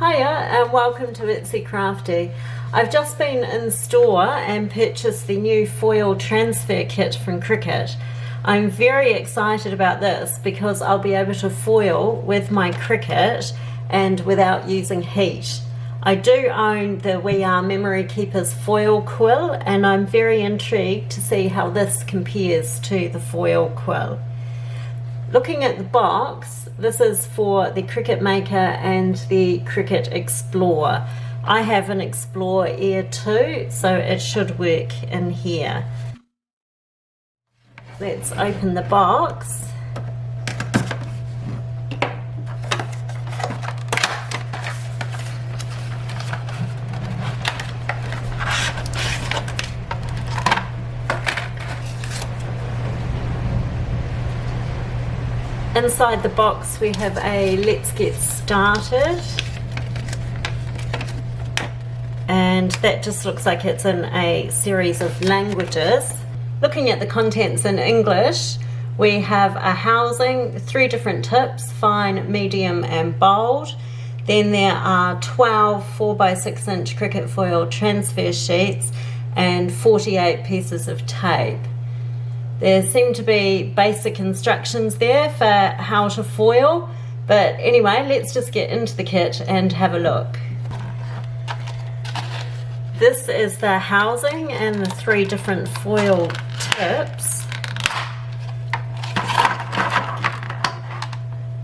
Hiya and welcome to Itsy Crafty. I've just been in store and purchased the new Foil Transfer Kit from Cricut. I'm very excited about this because I'll be able to foil with my Cricut and without using heat. I do own the We Are Memory Keepers foil quill and I'm very intrigued to see how this compares to the foil quill. Looking at the box, this is for the Cricut Maker and the Cricut Explore. I have an Explore Air too, so it should work in here. Let's open the box. Inside the box we have a Let's Get Started, and that just looks like it's in a series of languages. Looking at the contents in English, we have a housing, 3 different tips, fine, medium and bold. Then there are 12 4x6 inch Cricut Foil transfer sheets and 48 pieces of tape. There seem to be basic instructions there for how to foil, but anyway, let's just get into the kit and have a look. This is the housing and the 3 different foil tips.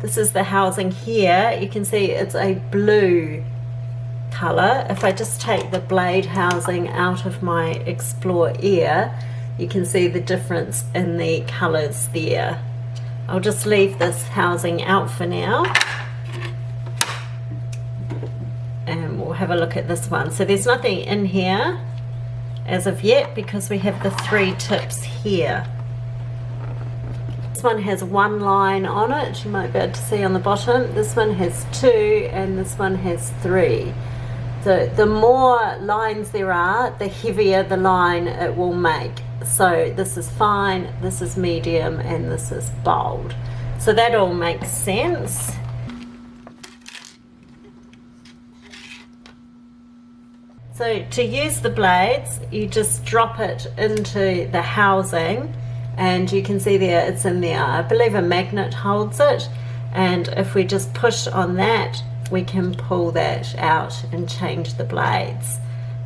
This is the housing here. You can see it's a blue colour. If I just take the blade housing out of my Explore Air, you can see the difference in the colours there. I'll just leave this housing out for now and we'll have a look at this one. So there's nothing in here as of yet because we have the 3 tips here. This one has 1 line on it, you might be able to see on the bottom. This one has 2 and this one has 3. So the more lines there are, the heavier the line it will make. So this is fine, this is medium, and this is bold. So that all makes sense. So to use the blades, you just drop it into the housing, and you can see there it's in there. I believe a magnet holds it, and if we just push on that, we can pull that out and change the blades.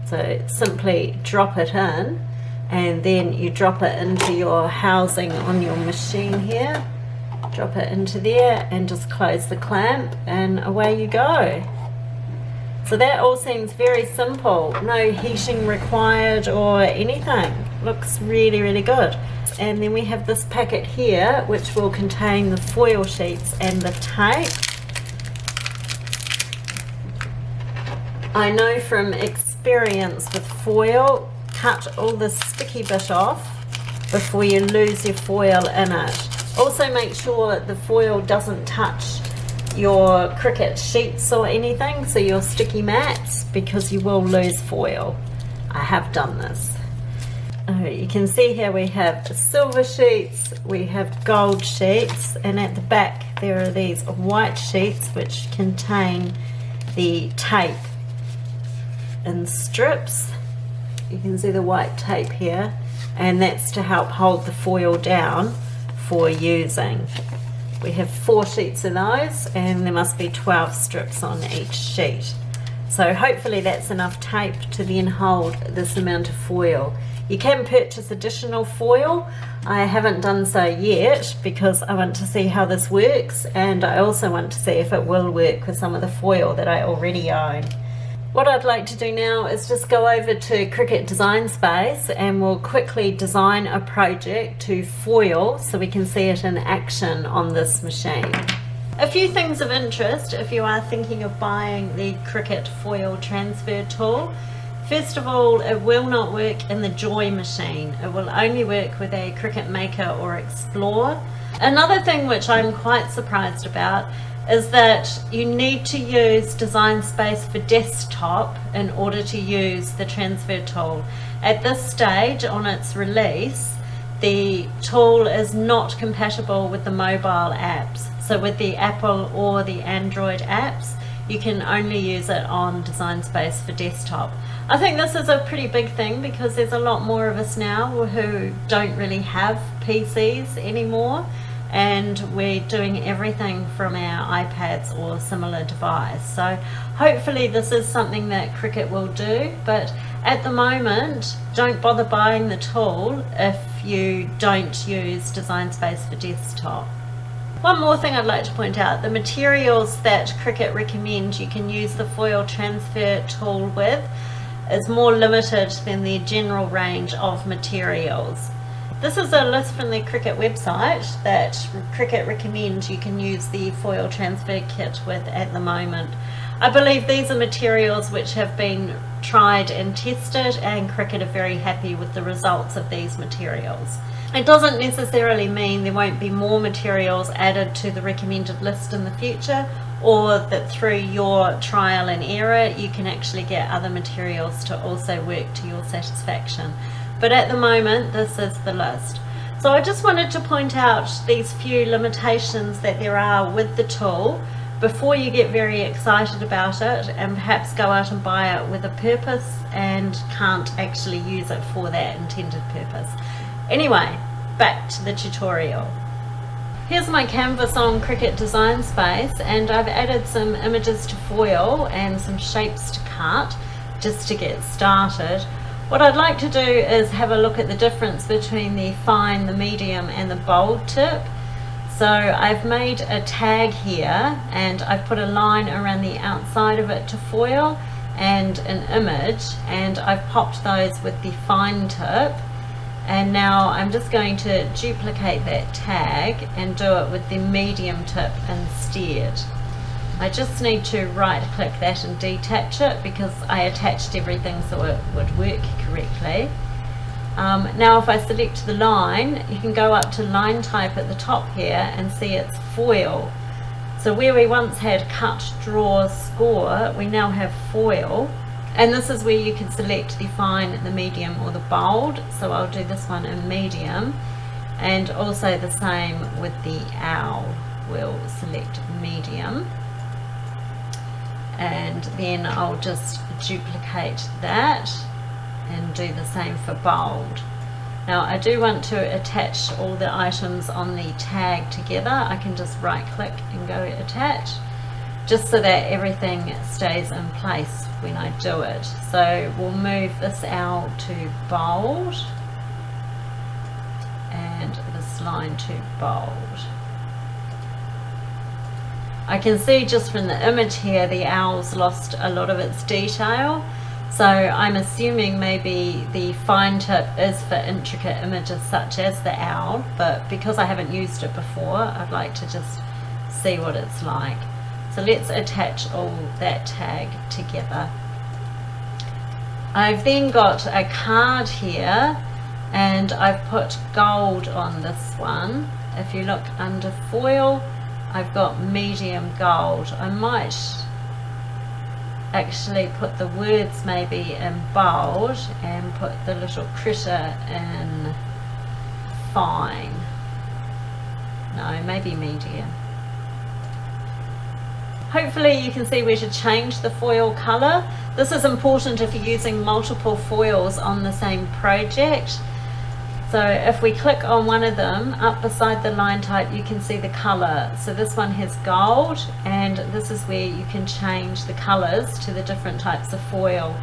So simply drop it in, and then you drop it into your housing on your machine here. Drop it into there and just close the clamp and away you go. So that all seems very simple. No heating required or anything. Looks really, really good. And then we have this packet here which will contain the foil sheets and the tape. I know from experience with foil, cut all the sticky bit off before you lose your foil in it. Also make sure the foil doesn't touch your Cricut sheets or anything, so your sticky mats, because you will lose foil. I have done this. You can see here we have silver sheets, we have gold sheets, and at the back there are these white sheets which contain the tape in strips. You can see the white tape here, and that's to help hold the foil down for using. We have 4 sheets of those, and there must be 12 strips on each sheet. So hopefully that's enough tape to then hold this amount of foil. You can purchase additional foil. I haven't done so yet because I want to see how this works, and I also want to see if it will work with some of the foil that I already own. What I'd like to do now is just go over to Cricut Design Space and we'll quickly design a project to foil so we can see it in action on this machine. A few things of interest if you are thinking of buying the Cricut Foil Transfer tool. First of all, it will not work in the Joy machine. It will only work with a Cricut Maker or Explore. Another thing which I'm quite surprised about is that you need to use Design Space for desktop in order to use the transfer tool. At this stage on its release, the tool is not compatible with the mobile apps. So with the Apple or the Android apps, you can only use it on Design Space for desktop. I think this is a pretty big thing because there's a lot more of us now who don't really have PCs anymore, and we're doing everything from our iPads or similar device. So hopefully this is something that Cricut will do, but at the moment don't bother buying the tool if you don't use Design Space for desktop. One more thing I'd like to point out, the materials that Cricut recommend you can use the foil transfer tool with is more limited than their general range of materials. This is a list from the Cricut website that Cricut recommends you can use the foil transfer kit with at the moment. I believe these are materials which have been tried and tested, and Cricut are very happy with the results of these materials. It doesn't necessarily mean there won't be more materials added to the recommended list in the future, or that through your trial and error you can actually get other materials to also work to your satisfaction. But at the moment this is the list. So I just wanted to point out these few limitations that there are with the tool before you get very excited about it and perhaps go out and buy it with a purpose and can't actually use it for that intended purpose. Anyway, back to the tutorial. Here's my canvas on Cricut Design Space, and I've added some images to foil and some shapes to cut just to get started. What I'd like to do is have a look at the difference between the fine, the medium and the bold tip. So I've made a tag here and I've put a line around the outside of it to foil and an image, and I've popped those with the fine tip. And now I'm just going to duplicate that tag and do it with the medium tip instead. I just need to right click that and detach it because I attached everything so it would work correctly. Now if I select the line, you can go up to line type at the top here and see it's foil. So where we once had cut, draw, score, we now have foil. And this is where you can select the fine, the medium or the bold. So I'll do this one in medium, and also the same with the owl. We'll select medium, and then I'll just duplicate that and do the same for bold. Now I do want to attach all the items on the tag together. I can just right click and go attach, just so that everything stays in place when I do it. So we'll move this owl to bold and this line to bold. I can see just from the image here the owl's lost a lot of its detail, so I'm assuming maybe the fine tip is for intricate images such as the owl, but because I haven't used it before, I'd like to just see what it's like. So let's attach all that tag together. I've then got a card here and I've put gold on this one. If you look under foil, I've got medium gold. I might actually put the words maybe in bold and put the little critter in fine. No, maybe medium. Hopefully you can see where to change the foil color. This is important if you're using multiple foils on the same project. So if we click on one of them, up beside the line type you can see the color. So this one has gold, and this is where you can change the colors to the different types of foil.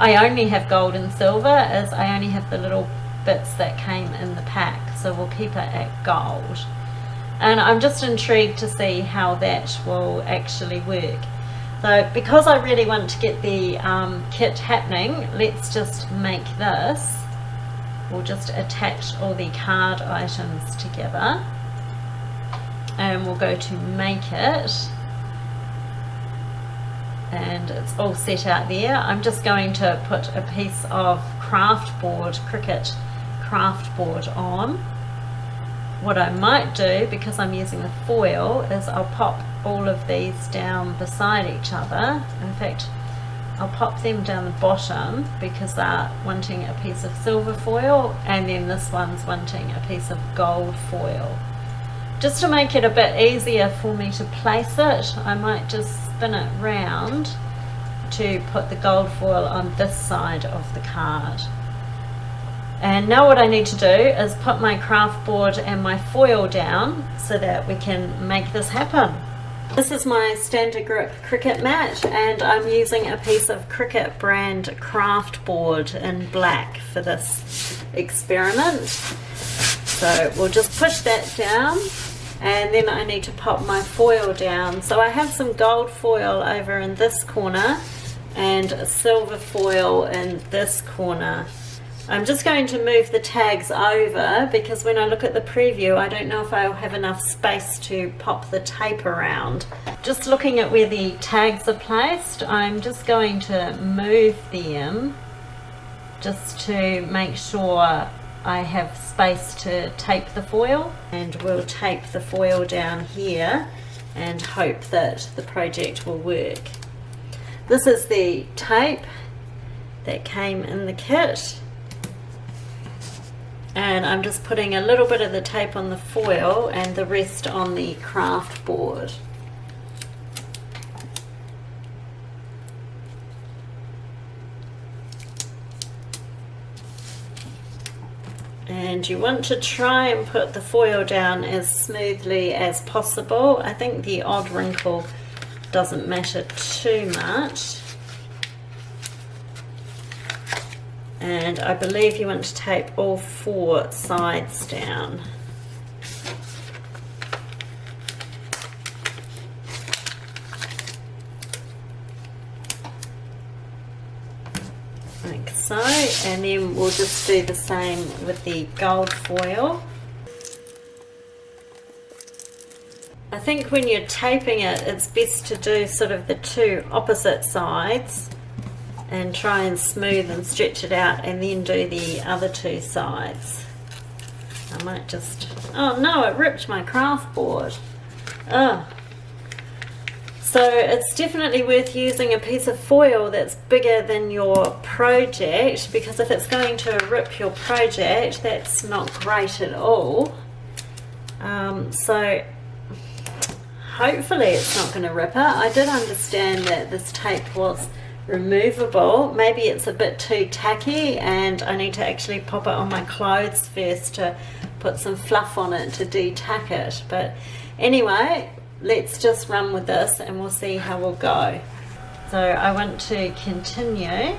I only have gold and silver, as I only have the little bits that came in the pack, so we'll keep it at gold. And I'm just intrigued to see how that will actually work. So because I really want to get the kit happening, let's just make this. We'll just attach all the card items together and we'll go to make it, and it's all set out there. I'm just going to put a piece of craft board, Cricut craft board on. What I might do, because I'm using the foil, is I'll pop all of these down beside each other. In fact, I'll pop them down the bottom because they're wanting a piece of silver foil, and then this one's wanting a piece of gold foil. Just to make it a bit easier for me to place it, I might just spin it round to put the gold foil on this side of the card. And now what I need to do is put my craft board and my foil down so that we can make this happen. This is my standard grip Cricut mat, and I'm using a piece of Cricut brand craft board in black for this experiment. So we'll just push that down, and then I need to pop my foil down. So I have some gold foil over in this corner and silver foil in this corner. I'm just going to move the tags over because when I look at the preview I don't know if I'll have enough space to pop the tape around. Just looking at where the tags are placed, I'm just going to move them just to make sure I have space to tape the foil, and we'll tape the foil down here and hope that the project will work. This is the tape that came in the kit, and I'm just putting a little bit of the tape on the foil and the rest on the craft board. And you want to try and put the foil down as smoothly as possible. I think the odd wrinkle doesn't matter too much. And I believe you want to tape all 4 sides down. Like so, and then we'll just do the same with the gold foil. I think when you're taping it, it's best to do sort of the 2 opposite sides and try and smooth and stretch it out, and then do the other 2 sides. I might just, oh no, it ripped my craft board. Oh. So it's definitely worth using a piece of foil that's bigger than your project, because if it's going to rip your project, that's not great at all. So hopefully it's not going to rip it. I did understand that this tape was removable. Maybe it's a bit too tacky and I need to actually pop it on my clothes first to put some fluff on it to de-tack it. But anyway, let's just run with this and we'll see how we'll go. So I want to continue,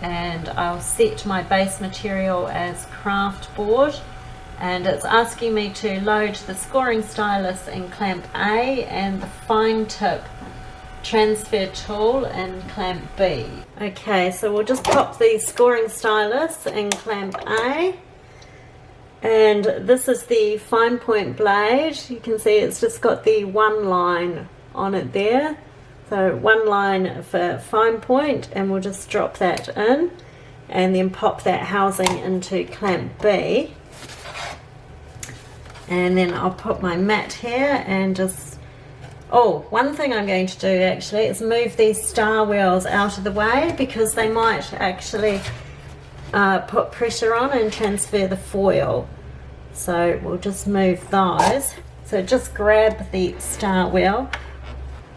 and I'll set my base material as craft board, and it's asking me to load the scoring stylus and clamp A and the fine tip transfer tool and clamp B. Okay, so we'll just pop the scoring stylus and clamp A, and this is the fine point blade. You can see it's just got the 1 line on it there, so 1 line for fine point, and we'll just drop that in and then pop that housing into clamp B. And then I'll put my mat here and just, oh, one thing I'm going to do actually is move these star wheels out of the way, because they might actually put pressure on and transfer the foil. So we'll just move those. So just grab the star wheel.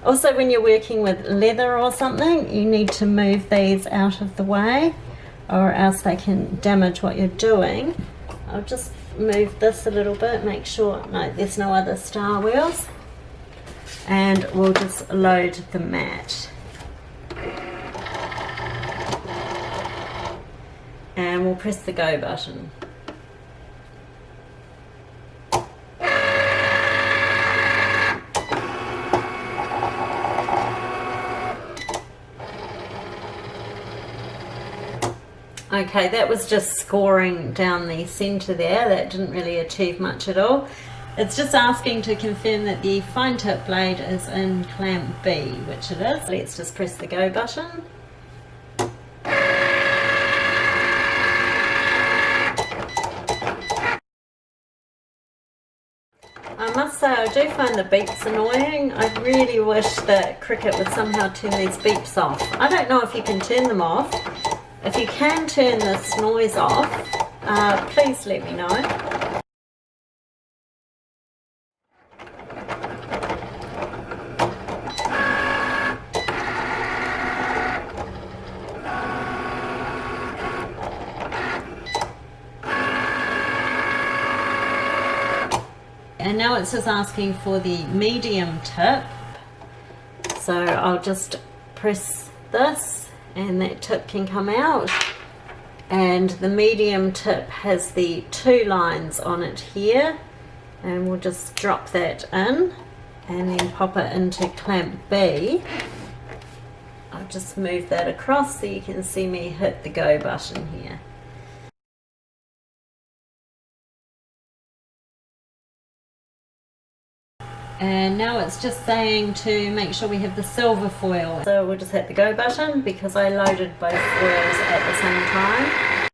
Also, when you're working with leather or something, you need to move these out of the way, or else they can damage what you're doing. I'll just move this a little bit, make sure no, there's no other star wheels, and we'll just load the mat. And we'll press the go button. Okay, that was just scoring down the center there. That didn't really achieve much at all. It's just asking to confirm that the fine tip blade is in clamp B, which it is. Let's just press the go button. I must say, I do find the beeps annoying. I really wish that Cricut would somehow turn these beeps off. I don't know if you can turn them off. If you can turn this noise off, please let me know. now it's just asking for the medium tip. So I'll just press this and that tip can come out. And the medium tip has the 2 lines on it here. And we'll just drop that in and then pop it into clamp B. I'll just move that across so you can see me hit the go button here. And now it's just saying to make sure we have the silver foil. So we'll just hit the go button because I loaded both foils at the same time.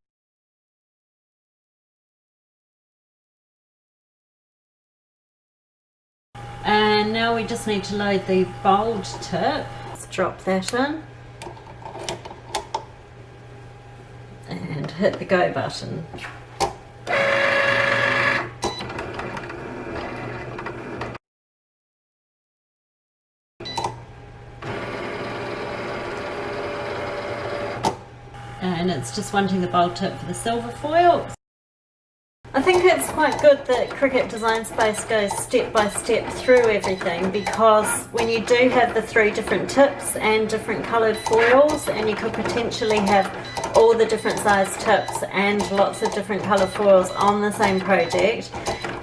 And now we just need to load the bold tip. Let's drop that in. And hit the go button. And it's just wanting the bold tip for the silver foil. I think it's quite good that Cricut Design Space goes step by step through everything, because when you do have the 3 different tips and different coloured foils, and you could potentially have all the different size tips and lots of different colour foils on the same project,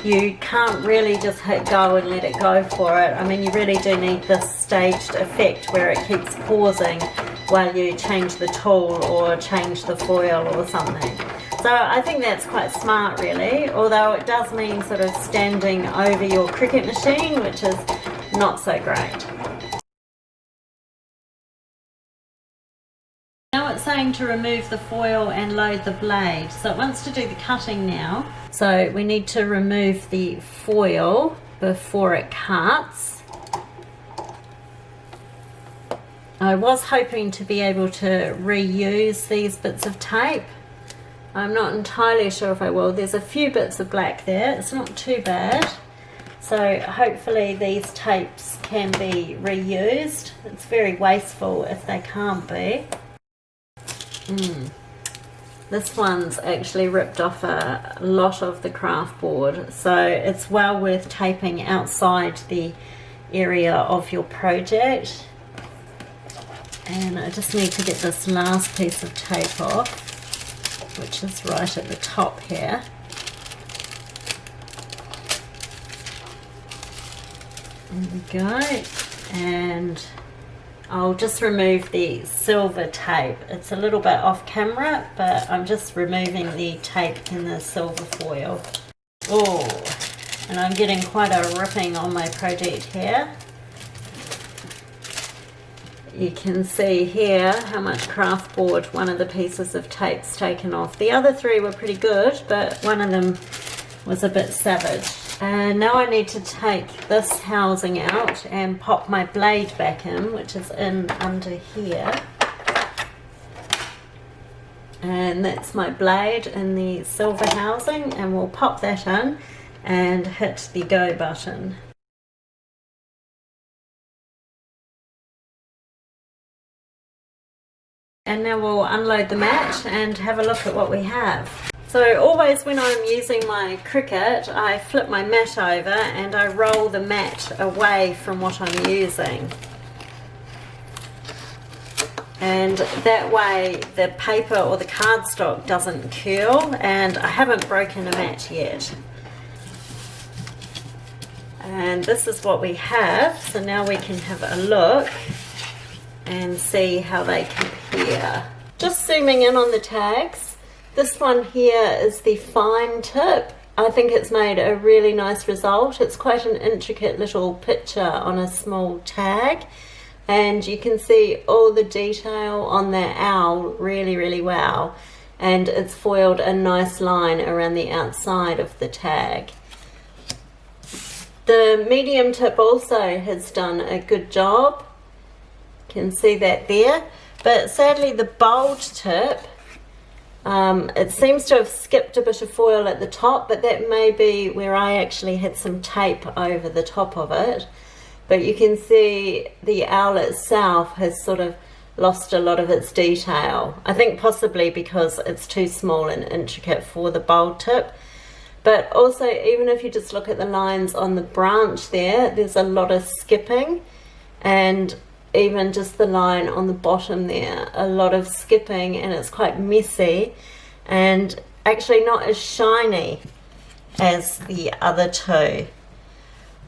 you can't really just hit go and let it go for it. I mean, you really do need this staged effect where it keeps pausing while you change the tool or change the foil or something. So I think that's quite smart really, although it does mean sort of standing over your Cricut machine, which is not so great. Now it's saying to remove the foil and load the blade, so it wants to do the cutting now. So we need to remove the foil before it cuts. I was hoping to be able to reuse these bits of tape. I'm not entirely sure if I will. There's a few bits of black there. It's not too bad. So hopefully these tapes can be reused. It's very wasteful if they can't be. This one's actually ripped off a lot of the craft board. So it's well worth taping outside the area of your project. And I just need to get this last piece of tape off, which is right at the top here. There we go. And I'll just remove the silver tape. It's a little bit off camera, but I'm just removing the tape in the silver foil. Oh, and I'm getting quite a ripping on my project here. You can see here how much craft board one of the pieces of tape's taken off. The other 3 were pretty good, but one of them was a bit savage. And now I need to take this housing out and pop my blade back in, which is in under here. And that's my blade in the silver housing, and we'll pop that in and hit the go button. And now we'll unload the mat and have a look at what we have. So always when I'm using my Cricut, I flip my mat over and I roll the mat away from what I'm using. And that way the paper or the cardstock doesn't curl, and I haven't broken a mat yet. And this is what we have, so now we can have a look and see how they compare. Just zooming in on the tags, this one here is the fine tip. I think it's made a really nice result. It's quite an intricate little picture on a small tag, and you can see all the detail on that owl really well, and it's foiled a nice line around the outside of the tag. The medium tip also has done a good job. Can see that there, but sadly the bold tip, it seems to have skipped a bit of foil at the top, but that may be where I actually had some tape over the top of it. But you can see the owl itself has sort of lost a lot of its detail. I think possibly because it's too small and intricate for the bold tip, But also, even if you just look at the lines on the branch there, there's a lot of skipping, and even just the line on the bottom there, a lot of skipping, and it's quite messy and actually not as shiny as the other two.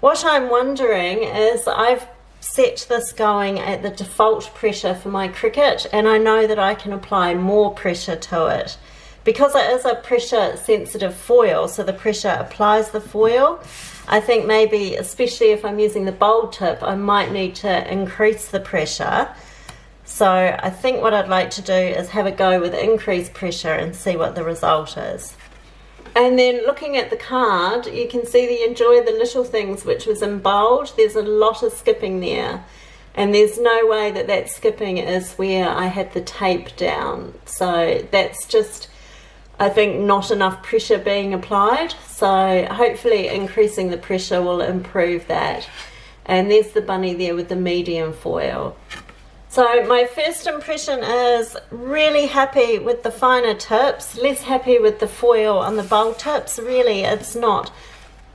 What I'm wondering is, I've set this going at the default pressure for my Cricut, and I know that I can apply more pressure to it. Because it is a pressure sensitive foil, so the pressure applies the foil, I think maybe, especially if I'm using the bold tip, I might need to increase the pressure. So I think what I'd like to do is have a go with increased pressure and see what the result is. And then looking at the card, you can see the enjoy the little things, which was in bold. There's a lot of skipping there, and there's no way that that skipping is where I had the tape down. So that's just, I think, not enough pressure being applied. So hopefully increasing the pressure will improve that. And there's the bunny there with the medium foil. So my first impression is really happy with the finer tips, less happy with the foil on the bold tips. Really, it's not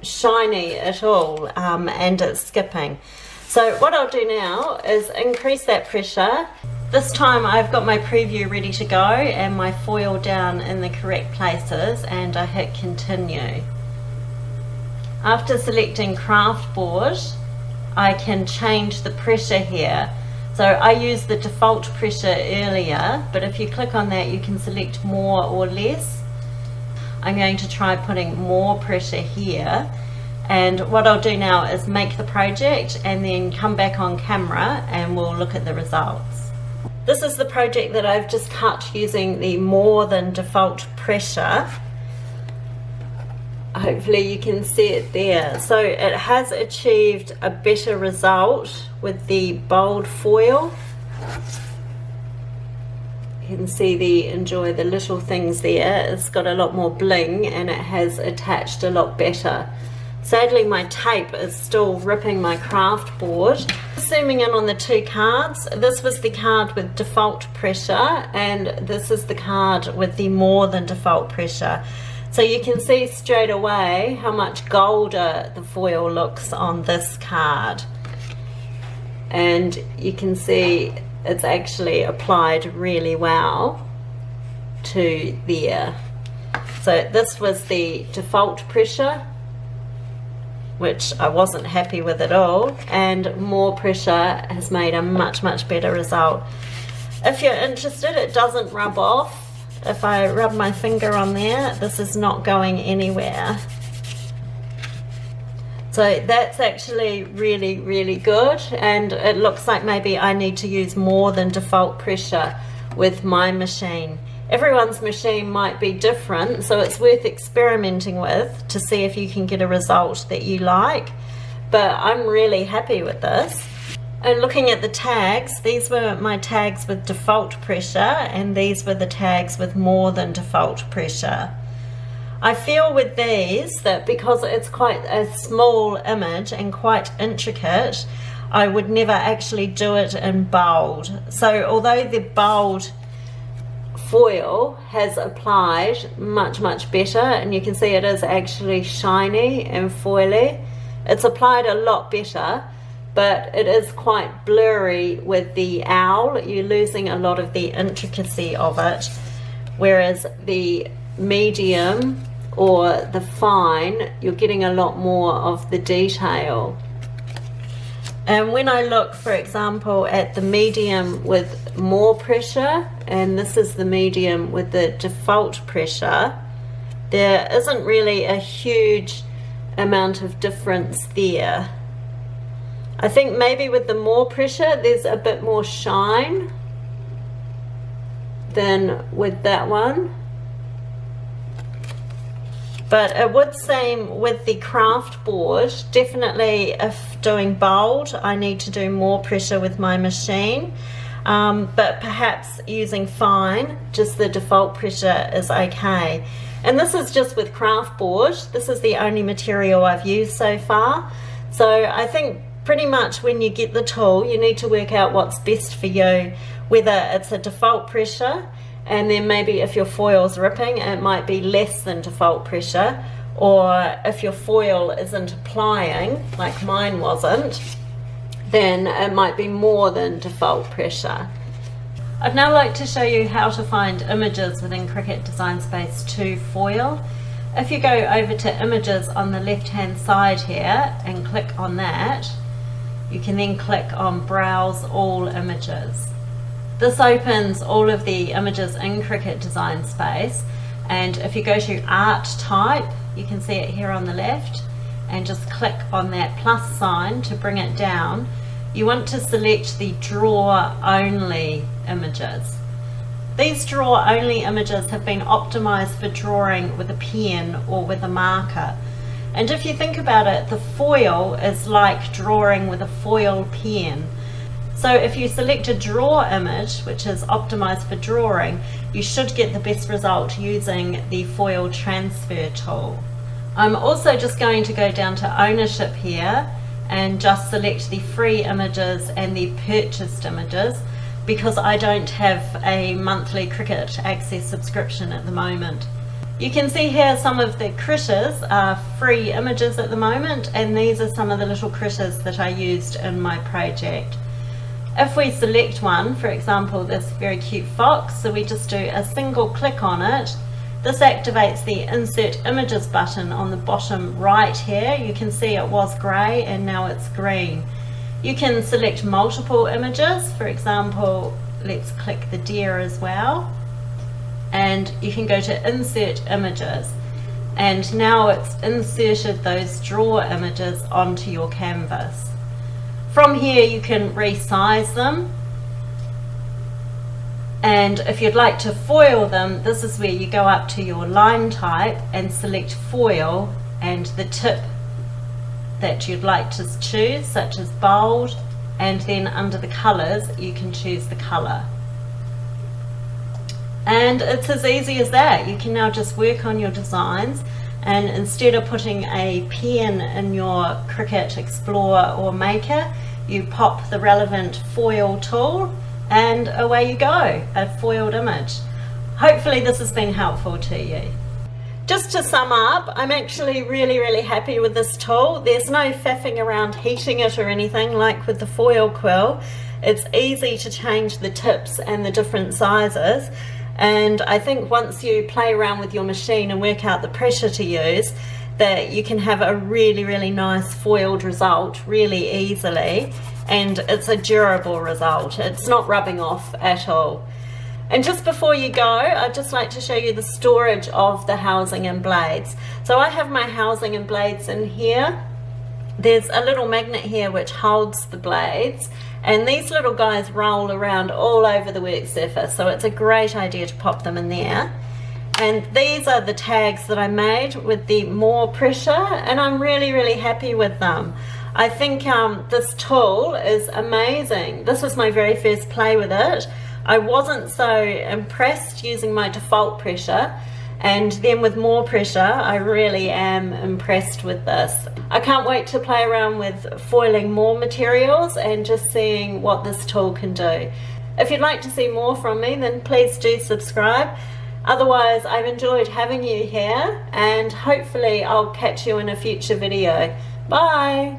shiny at all, and it's skipping. So what I'll do now is increase that pressure. This time I've got my preview ready to go and my foil down in the correct places, and I hit continue. After selecting craft board, I can change the pressure here. So I used the default pressure earlier, but if you click on that, you can select more or less. I'm going to try putting more pressure here. And what I'll do now is make the project and then come back on camera and we'll look at the results. This is the project that I've just cut using the more than default pressure. Hopefully you can see it there. So it has achieved a better result with the bold foil. You can see the enjoy the little things there. It's got a lot more bling and it has attached a lot better. Sadly, my tape is still ripping my craft board. Zooming in on the two cards, this was the card with default pressure and this is the card with the more than default pressure. So you can see straight away how much golder the foil looks on this card. And you can see it's actually applied really well to there. So this was the default pressure, which I wasn't happy with at all, and more pressure has made a much better result. If you're interested, it doesn't rub off. If I rub my finger on there, this is not going anywhere. So that's actually really good, and it looks like maybe I need to use more than default pressure with my machine. Everyone's machine might be different, so it's worth experimenting with to see if you can get a result that you like, but I'm really happy with this. And looking at the tags, these were my tags with default pressure and these were the tags with more than default pressure. I feel with these that because it's quite a small image and quite intricate, I would never actually do it in bold. So although the bold foil has applied much better, and you can see it is actually shiny and foily, it's applied a lot better, but it is quite blurry with the owl. You're losing a lot of the intricacy of it, whereas the medium or the fine, you're getting a lot more of the detail. And when I look, for example, at the medium with more pressure, and this is the medium with the default pressure, there isn't really a huge amount of difference there. I think maybe with the more pressure, there's a bit more shine than with that one. But it would seem with the craft board, definitely if doing bold, I need to do more pressure with my machine. But perhaps using fine, just the default pressure is okay. And this is just with craft board. This is the only material I've used so far. So I think pretty much when you get the tool, you need to work out what's best for you, whether it's a default pressure, and then maybe if your foil's ripping, it might be less than default pressure, or if your foil isn't applying, like mine wasn't, then it might be more than default pressure. I'd now like to show you how to find images within Cricut Design Space 2 Foil. If you go over to Images on the left hand side here and click on that, you can then click on Browse All Images. This opens all of the images in Cricut Design Space, and if you go to Art Type, you can see it here on the left, and just click on that plus sign to bring it down. You want to select the Draw Only images. These Draw Only images have been optimized for drawing with a pen or with a marker. And if you think about it, the foil is like drawing with a foil pen. So if you select a draw image, which is optimized for drawing, you should get the best result using the Foil Transfer tool. I'm also just going to go down to Ownership here and just select the free images and the purchased images, because I don't have a monthly Cricut Access subscription at the moment. You can see here some of the critters are free images at the moment, and these are some of the little critters that I used in my project. If we select one, for example this very cute fox, so we just do a single click on it, this activates the Insert Images button on the bottom right here. You can see it was grey and now it's green. You can select multiple images, for example let's click the deer as well, and you can go to Insert Images, and now it's inserted those draw images onto your canvas. From here you can resize them, and if you'd like to foil them, this is where you go up to your line type and select foil and the tip that you'd like to choose, such as bold, and then under the colors you can choose the color. And it's as easy as that. You can now just work on your designs, and instead of putting a pen in your Cricut Explore or Maker, you pop the relevant foil tool and away you go, a foiled image. Hopefully this has been helpful to you. Just to sum up, I'm actually really happy with this tool. There's no faffing around heating it or anything like with the foil quill. It's easy to change the tips and the different sizes, and I think once you play around with your machine and work out the pressure to use, that you can have a really nice foiled result really easily, and it's a durable result. It's not rubbing off at all. And just before you go, I'd just like to show you the storage of the housing and blades. So I have my housing and blades in here. There's a little magnet here which holds the blades, and these little guys roll around all over the work surface, so it's a great idea to pop them in there. And these are the tags that I made with the more pressure, and I'm really happy with them. I think this tool is amazing. This was my very first play with it. I wasn't so impressed using my default pressure, and then with more pressure I really am impressed with this. I can't wait to play around with foiling more materials and just seeing what this tool can do. If you'd like to see more from me, then please do subscribe. Otherwise, I've enjoyed having you here, and hopefully I'll catch you in a future video. Bye!